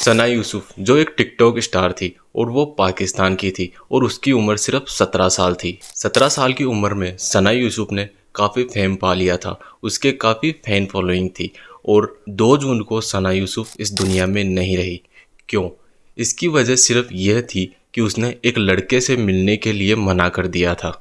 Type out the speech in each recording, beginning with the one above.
सना यूसुफ जो एक TikTok star थी और वो पाकिस्तान की थी और उसकी उम्र सिर्फ 17 साल थी। 17 साल की उम्र में सना यूसुफ ने काफ़ी फेम पा लिया था। उसके काफ़ी फैन फॉलोइंग थी और 2 जून को सना यूसुफ इस दुनिया में नहीं रही। क्यों? इसकी वजह सिर्फ यह थी कि उसने एक लड़के से मिलने के लिए मना कर दिया था।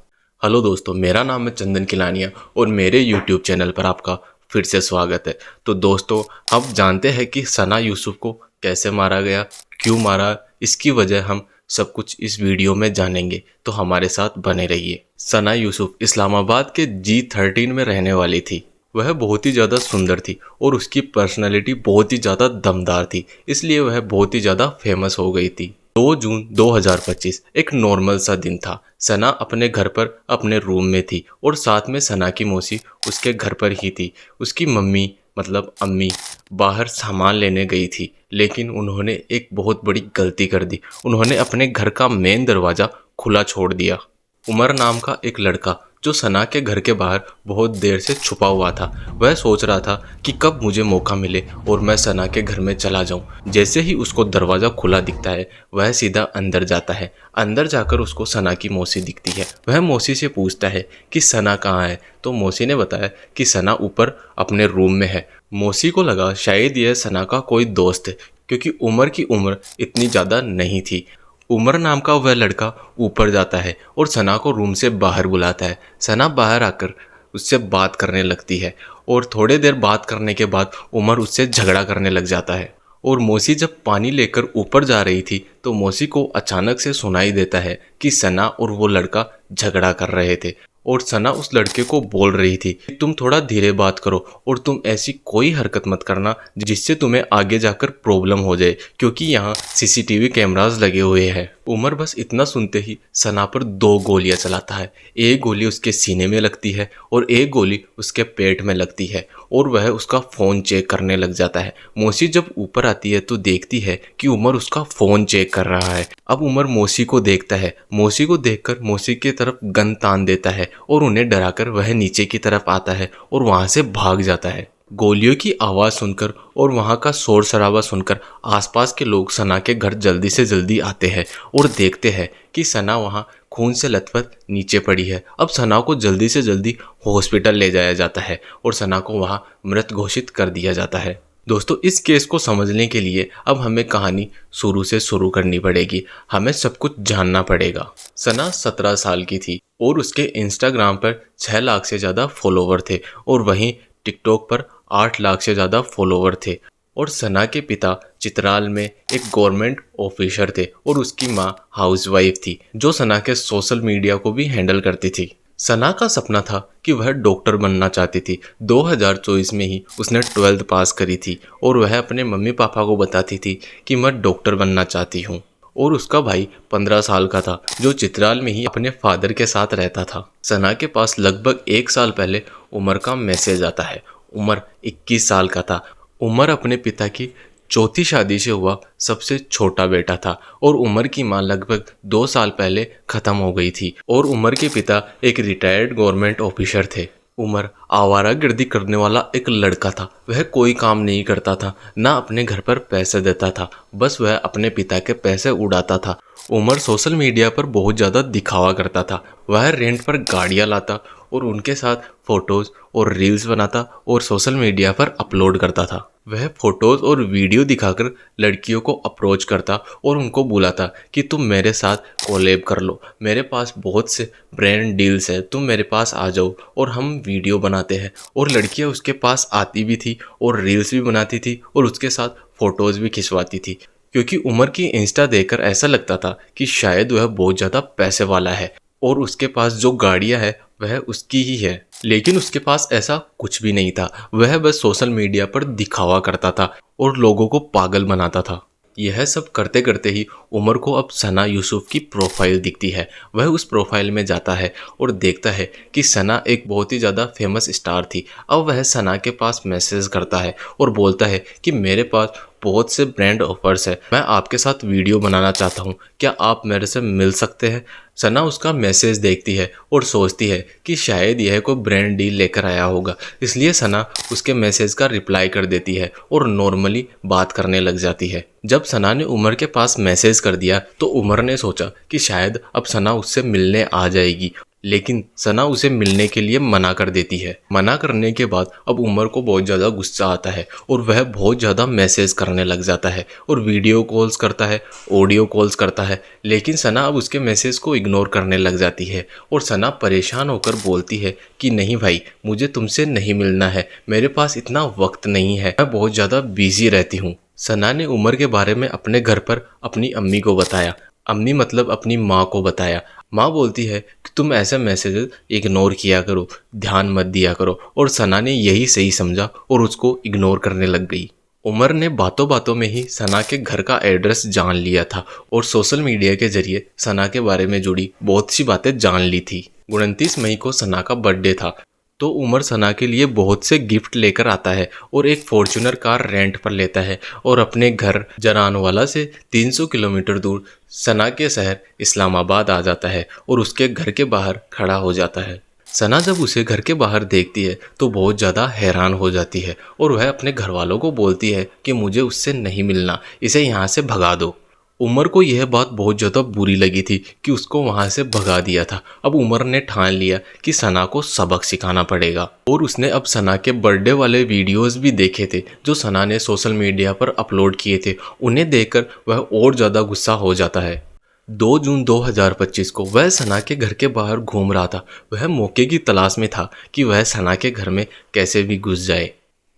हेलो दोस्तों, मेरा नाम है चंदन किलानिया और मेरे यूट्यूब चैनल पर आपका फिर से स्वागत है। तो दोस्तों, अब जानते हैं कि सना यूसुफ को कैसे मारा गया, क्यों मारा, इसकी वजह हम सब कुछ इस वीडियो में जानेंगे, तो हमारे साथ बने रहिए। सना यूसुफ इस्लामाबाद के G13 में रहने वाली थी। वह बहुत ही ज़्यादा सुंदर थी और उसकी पर्सनैलिटी बहुत ही ज़्यादा दमदार थी, इसलिए वह बहुत ही ज़्यादा फेमस हो गई थी। 2 जून 2025 एक नॉर्मल सा दिन था। सना अपने घर पर अपने रूम में थी और साथ में सना की मौसी उसके घर पर ही थी। उसकी मम्मी मतलब अम्मी बाहर सामान लेने गई थी, लेकिन उन्होंने एक बहुत बड़ी गलती कर दी। उन्होंने अपने घर का मेन दरवाज़ा खुला छोड़ दिया। उमर नाम का एक लड़का जो सना के घर के बाहर बहुत देर से छुपा हुआ था, वह सोच रहा था कि कब मुझे मौका मिले और मैं सना के घर में चला जाऊं। जैसे ही उसको दरवाज़ा खुला दिखता है, वह सीधा अंदर जाता है। अंदर जाकर उसको सना की मौसी दिखती है। वह मौसी से पूछता है कि सना कहाँ है, तो मौसी ने बताया कि सना ऊपर अपने रूम में है। मौसी को लगा शायद यह सना का कोई दोस्त है, क्योंकि उमर की उम्र इतनी ज़्यादा नहीं थी। उमर नाम का वह लड़का ऊपर जाता है और सना को रूम से बाहर बुलाता है। सना बाहर आकर उससे बात करने लगती है और थोड़ी देर बात करने के बाद उमर उससे झगड़ा करने लग जाता है। और मौसी जब पानी लेकर ऊपर जा रही थी तो मौसी को अचानक से सुनाई देता है कि सना और वो लड़का झगड़ा कर रहे थे और सना उस लड़के को बोल रही थी कि तुम थोड़ा धीरे बात करो और तुम ऐसी कोई हरकत मत करना जिससे तुम्हें आगे जाकर प्रॉब्लम हो जाए, क्योंकि यहाँ CCTV कैमरास लगे हुए हैं। उमर बस इतना सुनते ही सना पर 2 गोलियां चलाता है। एक गोली उसके सीने में लगती है और एक गोली उसके पेट में लगती है और वह उसका फ़ोन चेक करने लग जाता है। मौसी जब ऊपर आती है तो देखती है कि उमर उसका फ़ोन चेक कर रहा है। अब उमर मौसी को देखता है। मौसी को देखकर मौसी की तरफ गन तान देता है और उन्हें डराकर वह नीचे की तरफ आता है और वहां से भाग जाता है। गोलियों की आवाज़ सुनकर और वहां का शोर शराबा सुनकर आसपास के लोग सना के घर जल्दी से जल्दी आते हैं और देखते हैं कि सना वहां खून से लथपथ नीचे पड़ी है। अब सना को जल्दी से जल्दी हॉस्पिटल ले जाया जाता है और सना को वहां मृत घोषित कर दिया जाता है। दोस्तों, इस केस को समझने के लिए अब हमें कहानी शुरू से शुरू करनी पड़ेगी। हमें सब कुछ जानना पड़ेगा। सना 17 साल की थी और उसके इंस्टाग्राम पर 6 लाख से ज़्यादा फॉलोवर थे और वहीं टिकटॉक पर 8 लाख से ज़्यादा फॉलोवर थे। और सना के पिता चित्राल में एक गवर्नमेंट ऑफिसर थे और उसकी माँ हाउसवाइफ थी जो सना के सोशल मीडिया को भी हैंडल करती थी। सना का सपना था कि वह डॉक्टर बनना चाहती थी। 2024 में ही उसने 12th पास करी थी और वह अपने मम्मी पापा को बताती थी कि मैं डॉक्टर बनना चाहती हूँ। और उसका भाई 15 साल का था जो चित्राल में ही अपने फादर के साथ रहता था। सना के पास लगभग 1 साल पहले उमर का मैसेज आता है। उमर 21 साल का था। उमर अपने पिता की चौथी शादी से हुआ सबसे छोटा बेटा था और उमर की मां लगभग 2 साल पहले खत्म हो गई थी और उमर के पिता एक रिटायर्ड गवर्नमेंट ऑफिसर थे। उमर आवारागर्दी करने वाला एक लड़का था। वह कोई काम नहीं करता था, ना अपने घर पर पैसे देता था, बस वह अपने पिता के पैसे उड़ाता था। उमर सोशल मीडिया पर बहुत ज़्यादा दिखावा करता था। वह रेंट पर गाड़ियाँ लाता और उनके साथ फ़ोटोज़ और रील्स बनाता और सोशल मीडिया पर अपलोड करता था। वह फ़ोटोज़ और वीडियो दिखाकर लड़कियों को अप्रोच करता और उनको बुलाता कि तुम मेरे साथ कोलैब कर लो, मेरे पास बहुत से ब्रांड डील्स हैं, तुम मेरे पास आ जाओ और हम वीडियो बनाते हैं। और लड़कियां उसके पास आती भी थी और रील्स भी बनाती थी और उसके साथ फ़ोटोज़ भी खिंचवाती थी, क्योंकि उमर की इंस्टा देखकर ऐसा लगता था कि शायद वह बहुत ज़्यादा पैसे वाला है और उसके पास जो गाड़ियाँ है वह उसकी ही है। लेकिन उसके पास ऐसा कुछ भी नहीं था। वह बस सोशल मीडिया पर दिखावा करता था और लोगों को पागल बनाता था। यह सब करते करते ही उमर को अब सना यूसुफ की प्रोफाइल दिखती है। वह उस प्रोफाइल में जाता है और देखता है कि सना एक बहुत ही ज़्यादा फेमस स्टार थी। अब वह सना के पास मैसेज करता है और बोलता है कि मेरे पास बहुत से ब्रांड ऑफर्स है, मैं आपके साथ वीडियो बनाना चाहता हूँ, क्या आप मेरे से मिल सकते हैं। सना उसका मैसेज देखती है और सोचती है कि शायद यह कोई ब्रांड डील लेकर आया होगा, इसलिए सना उसके मैसेज का रिप्लाई कर देती है और नॉर्मली बात करने लग जाती है। जब सना ने उमर के पास मैसेज कर दिया तो उमर ने सोचा कि शायद अब सना उससे मिलने आ जाएगी, लेकिन सना उसे मिलने के लिए मना कर देती है। मना करने के बाद अब उमर को बहुत ज़्यादा गुस्सा आता है और वह बहुत ज़्यादा मैसेज करने लग जाता है और वीडियो कॉल्स करता है, ऑडियो कॉल्स करता है, लेकिन सना अब उसके मैसेज को इग्नोर करने लग जाती है और सना परेशान होकर बोलती है कि नहीं भाई, मुझे तुमसे नहीं मिलना है, मेरे पास इतना वक्त नहीं है, मैं बहुत ज़्यादा बिजी रहती हूँ। सना ने उमर के बारे में अपने घर पर अपनी अम्मी को बताया, अम्मी मतलब अपनी माँ को बताया। माँ बोलती है कि तुम ऐसे मैसेजेस इग्नोर किया करो, ध्यान मत दिया करो, और सना ने यही सही समझा और उसको इग्नोर करने लग गई। उमर ने बातों बातों में ही सना के घर का एड्रेस जान लिया था और सोशल मीडिया के जरिए सना के बारे में जुड़ी बहुत सी बातें जान ली थी। 29 मई को सना का बर्थडे था, तो उमर सना के लिए बहुत से गिफ्ट लेकर आता है और एक फॉर्च्यूनर कार रेंट पर लेता है और अपने घर जरानवाला से 300 किलोमीटर दूर सना के शहर इस्लामाबाद आ जाता है और उसके घर के बाहर खड़ा हो जाता है। सना जब उसे घर के बाहर देखती है तो बहुत ज़्यादा हैरान हो जाती है और वह अपने घर वालों को बोलती है कि मुझे उससे नहीं मिलना, इसे यहाँ से भगा दो। उमर को यह बात बहुत ज़्यादा बुरी लगी थी कि उसको वहाँ से भगा दिया था। अब उमर ने ठान लिया कि सना को सबक सिखाना पड़ेगा और उसने अब सना के बर्थडे वाले वीडियोस भी देखे थे जो सना ने सोशल मीडिया पर अपलोड किए थे। उन्हें देखकर वह और ज़्यादा गुस्सा हो जाता है। 2 जून 2025 को वह सना के घर के बाहर घूम रहा था। वह मौके की तलाश में था कि वह सना के घर में कैसे भी घुस जाए,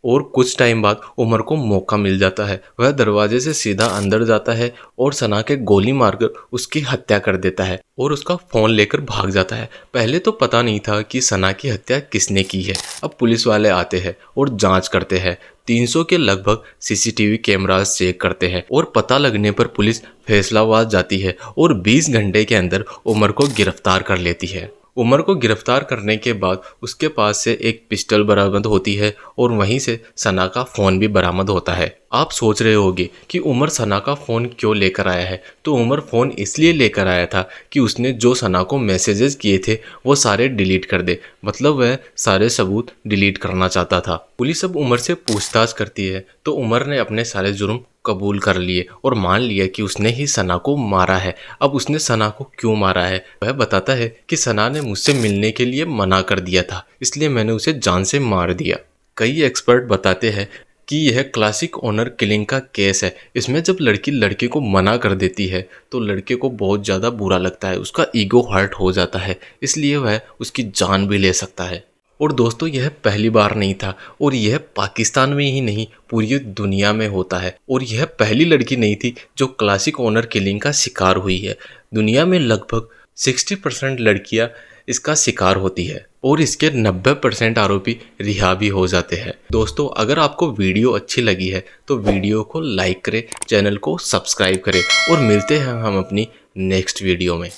और कुछ टाइम बाद उमर को मौका मिल जाता है। वह दरवाजे से सीधा अंदर जाता है और सना के गोली मारकर उसकी हत्या कर देता है और उसका फ़ोन लेकर भाग जाता है। पहले तो पता नहीं था कि सना की हत्या किसने की है। अब पुलिस वाले आते हैं और जांच करते हैं। 300 के लगभग सीसीटीवी कैमरास चेक करते हैं और पता लगने पर पुलिस फैसलाबाद जाती है और 20 घंटे के अंदर उमर को गिरफ्तार कर लेती है। उमर को गिरफ्तार करने के बाद उसके पास से एक पिस्टल बरामद होती है और वहीं से सना का फ़ोन भी बरामद होता है। आप सोच रहे होंगे कि उमर सना का फ़ोन क्यों लेकर आया है, तो उमर फ़ोन इसलिए लेकर आया था कि उसने जो सना को मैसेजेस किए थे वो सारे डिलीट कर दे, मतलब वह सारे सबूत डिलीट करना चाहता था। पुलिस अब उमर से पूछताछ करती है तो उमर ने अपने सारे जुर्म कबूल कर लिए और मान लिया कि उसने ही सना को मारा है। अब उसने सना को क्यों मारा है वह बताता है कि सना ने मुझसे मिलने के लिए मना कर दिया था, इसलिए मैंने उसे जान से मार दिया। कई एक्सपर्ट बताते हैं कि यह क्लासिक ऑनर किलिंग का केस है। इसमें जब लड़की लड़के को मना कर देती है तो लड़के को बहुत ज़्यादा बुरा लगता है, उसका ईगो हर्ट हो जाता है, इसलिए वह उसकी जान भी ले सकता है। और दोस्तों, यह पहली बार नहीं था और यह पाकिस्तान में ही नहीं पूरी दुनिया में होता है, और यह पहली लड़की नहीं थी जो क्लासिक ऑनर किलिंग का शिकार हुई है। दुनिया में लगभग 60% लड़कियां इसका शिकार होती है और इसके 90% आरोपी रिहा भी हो जाते हैं। दोस्तों, अगर आपको वीडियो अच्छी लगी है तो वीडियो को लाइक करें, चैनल को सब्सक्राइब करें और मिलते हैं हम अपनी नेक्स्ट वीडियो में।